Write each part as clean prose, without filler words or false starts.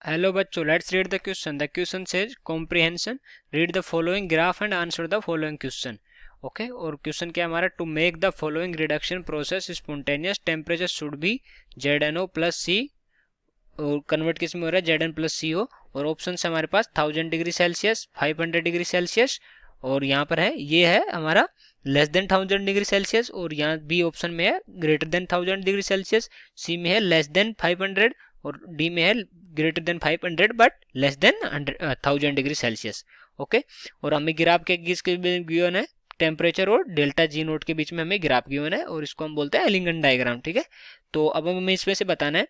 Hello बच्चों, let's read the question. The question says comprehension. Read the following graph and answer the following question. Okay और question क्या है हमारा, to make the following reduction process spontaneous temperature should be ZnO plus C, और convert किस में हो रहा है ZN प्लस सी हो, और ऑप्शन है हमारे पास 1000 डिग्री सेल्सियस, 500 डिग्री सेल्सियस, और यहाँ पर है ये है हमारा लेस देन 1000 डिग्री सेल्सियस, और यहाँ बी ऑप्शन में है ग्रेटर देन 1000 डिग्री सेल्सियस, सी में है लेस देन 500, और डी में है greater than 500 but less than 1000 degree Celsius. Okay, और हमें ग्राफ के किसके गिवन है, टेम्परेचर और डेल्टा जी नोट के बीच में हमें ग्राफ गिवन है, और इसको हम बोलते हैं एलिंगन डायग्राम। ठीक है, तो अब हमें इसमें से बताना है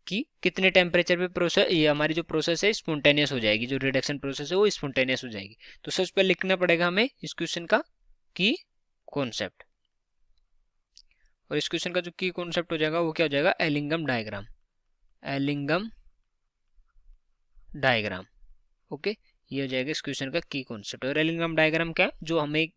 कि कितने टेम्परेचर पे प्रोसेस, ये हमारी जो प्रोसेस है स्पॉन्टेनियस हो जाएगी, जो रिडक्शन प्रोसेस है वो स्पॉन्टेनियस हो जाएगी। तो सबसे पहले लिखना पड़ेगा हमें इस क्वेश्चन का की कॉन्सेप्ट, और इस क्वेश्चन का जो की कॉन्सेप्ट हो जाएगा वो क्या हो जाएगा, Ellingham diagram. Ellingham diagram, okay, ये हो जाएगा इस क्वेश्चन का की कॉन्सेप्ट। और एलिंगम डायग्राम क्या है, जो हमें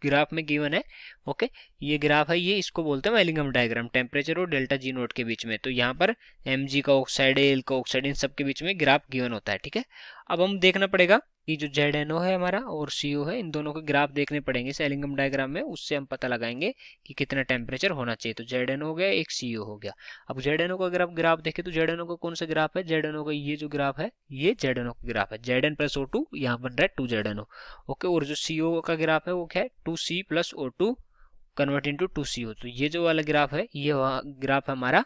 ग्राफ में गिवन है, ओके, ये ग्राफ है, ये इसको बोलते हैं एलिंगम डायग्राम, टेम्परेचर और डेल्टा जी नोट के बीच में। तो यहाँ पर Mg का ऑक्साइड है, एल का ऑक्साइड, इन सब के बीच में ग्राफ गिवन होता है। ठीक है, अब हम देखना पड़ेगा कि जो ZnO है हमारा और CO है, इन दोनों के ग्राफ देखने पड़ेंगे इस एलिंगम डायग्राम में, उससे हम पता लगाएंगे कि कितना टेम्परेचर होना चाहिए। तो ZnO हो गया, एक CO हो गया। अब ZnO का अगर आप ग्राफ देखें तो ZnO का कौन सा ग्राफ है, ZnO का ये जो ग्राफ है ये ZnO का ग्राफ है, Zn प्लस O2 यहाँ बन रहा है 2ZnO। ओके, और जो CO का ग्राफ है वो क्या है, 2C plus O2 convert into 2CO। तो ये जो वाला ग्राफ है ये ग्राफ है हमारा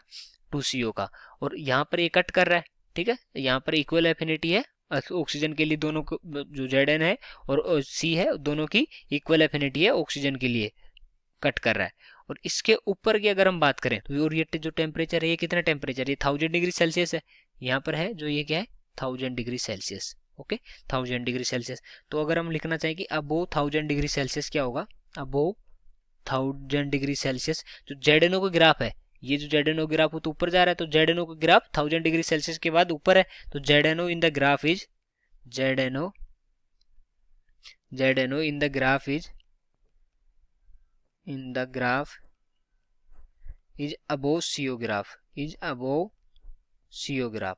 2CO का, और यहाँ पर ये कट कर रहा है। ठीक है, यहाँ पर इक्वल एफिनिटी है ऑक्सीजन के लिए, दोनों को जो Zn है और C है दोनों की इक्वल एफिनिटी है ऑक्सीजन के लिए, कट कर रहा है। और इसके ऊपर की अगर हम बात करें तो और ये जो टेम्परेचर है ये कितना टेम्परेचर, ये 1000 डिग्री सेल्सियस है, यहाँ पर है जो ये क्या है 1000 degree Celsius. Okay, 1000 degree Celsius. तो अगर हम लिखना चाहें कि अबो 1000 डिग्री सेल्सियस क्या होगा, अबो 1000 डिग्री सेल्सियस, जो ZnO का ग्राफ है, ये जो ZnO ग्राफ वो तो ऊपर जा रहा है, तो ZnO का ग्राफ 1000 डिग्री सेल्सियस के बाद ऊपर है, तो ZnO in the graph is ZnO in the graph is is above CO graph, is above CO graph.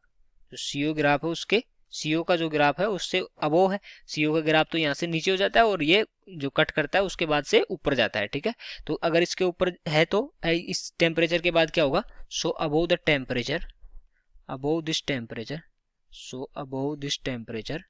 जो CO ग्राफ है उसके, CO का जो ग्राफ है उससे अबोव है, CO का ग्राफ तो यहाँ से नीचे हो जाता है और ये जो कट करता है उसके बाद से ऊपर जाता है। ठीक है, तो अगर इसके ऊपर है तो इस टेम्परेचर के बाद क्या होगा, so above the temperature, above this temperature, so above this temperature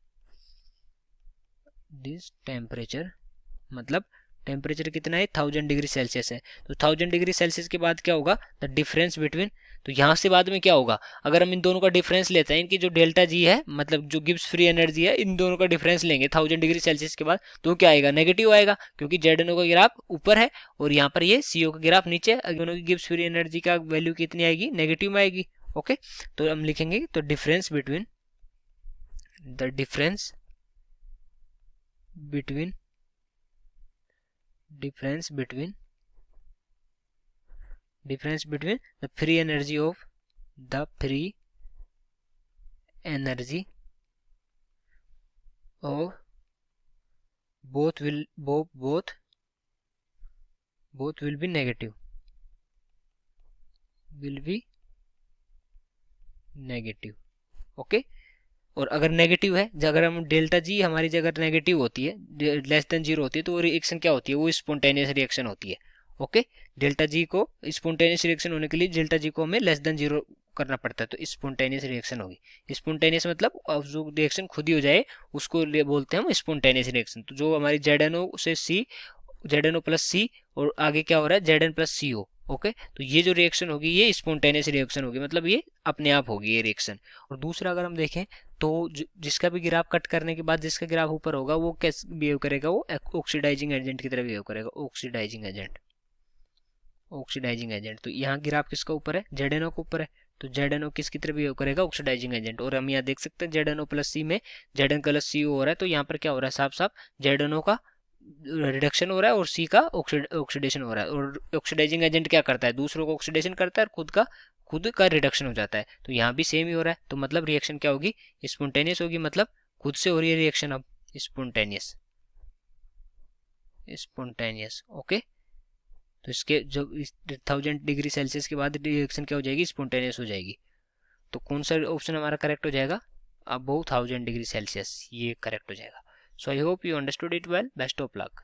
मतलब टेम्परेचर कितना है 1000 डिग्री सेल्सियस है, तो 1000 डिग्री सेल्सियस के बाद क्या होगा, द डिफरेंस बिटवीन, तो यहाँ से बाद में क्या होगा, अगर हम इन दोनों का डिफरेंस लेते हैं, इनकी जो डेल्टा जी है मतलब जो गिब्स फ्री एनर्जी है, इन दोनों का डिफरेंस लेंगे 1000 डिग्री सेल्सियस के बाद, तो क्या आएगा, नेगेटिव आएगा, क्योंकि ZnO का ग्राफ ऊपर है और यहाँ पर ये CO का ग्राफ नीचे है, दोनों की गिब्स फ्री एनर्जी का वैल्यू कितनी आएगी, नेगेटिव में आएगी। ओके, तो हम लिखेंगे तो difference between difference between the free energy of both will be negative, okay. और अगर नेगेटिव है, अगर हम डेल्टा जी हमारी जगह नेगेटिव होती है, लेस देन जीरो होती है, तो वो रिएक्शन क्या होती है, वो स्पॉन्टेनियस रिएक्शन होती है। ओके, डेल्टा जी को स्पॉन्टेनियस रिएक्शन होने के लिए डेल्टा जी को हमें लेस देन जीरो करना पड़ता है, तो स्पॉन्टेनियस रिएक्शन होगी। स्पॉन्टेनियस मतलब जो रिएक्शन खुद ही हो जाए उसको बोलते हैं हम स्पॉन्टेनियस रिएक्शन। तो जो हमारी ZnO से C, ZnO प्लस C और आगे क्या हो रहा है Zn प्लस CO। ओके, तो ये जो रिएक्शन होगी ये स्पॉन्टेनियस रिएक्शन होगी, मतलब ये अपने आप होगी ये रिएक्शन। और दूसरा अगर हम देखें तो जिसका भी ग्राफ कट करने के बाद जिसका ग्राफ ऊपर होगा वो कैसे बिहेव करेगा, वो ऑक्सीडाइजिंग एजेंट की तरह बिहेव करेगा, ऑक्सीडाइजिंग एजेंट। तो यहाँ ग्राफ किसका ऊपर है, ZnO के ऊपर है, तो ZnO किसकी तरह बिहेव करेगा, ऑक्सीडाइजिंग एजेंट। और हम यहाँ देख सकते हैं ZnO प्लस C में Zn प्लस CO हो रहा है, तो यहाँ पर क्या हो रहा है, साफ साफ ZnO का रिडक्शन हो रहा है और C का ऑक्सीडेशन हो रहा है। और ऑक्सीडाइजिंग एजेंट क्या करता है, दूसरों को ऑक्सीडेशन करता है और खुद का रिडक्शन हो जाता है, तो यहाँ भी सेम ही हो रहा है। तो मतलब रिएक्शन क्या होगी, स्पॉन्टेनियस होगी, मतलब खुद से हो रही है रिएक्शन अब स्पॉन्टेनियस। ओके, तो इसके जो 1000 डिग्री सेल्सियस के बाद रिएक्शन क्या हो जाएगी, स्पॉन्टेनियस हो जाएगी। तो कौन सा ऑप्शन हमारा करेक्ट हो जाएगा, अबव 1000 डिग्री सेल्सियस, ये करेक्ट हो जाएगा। So I hope you understood it well, best of luck.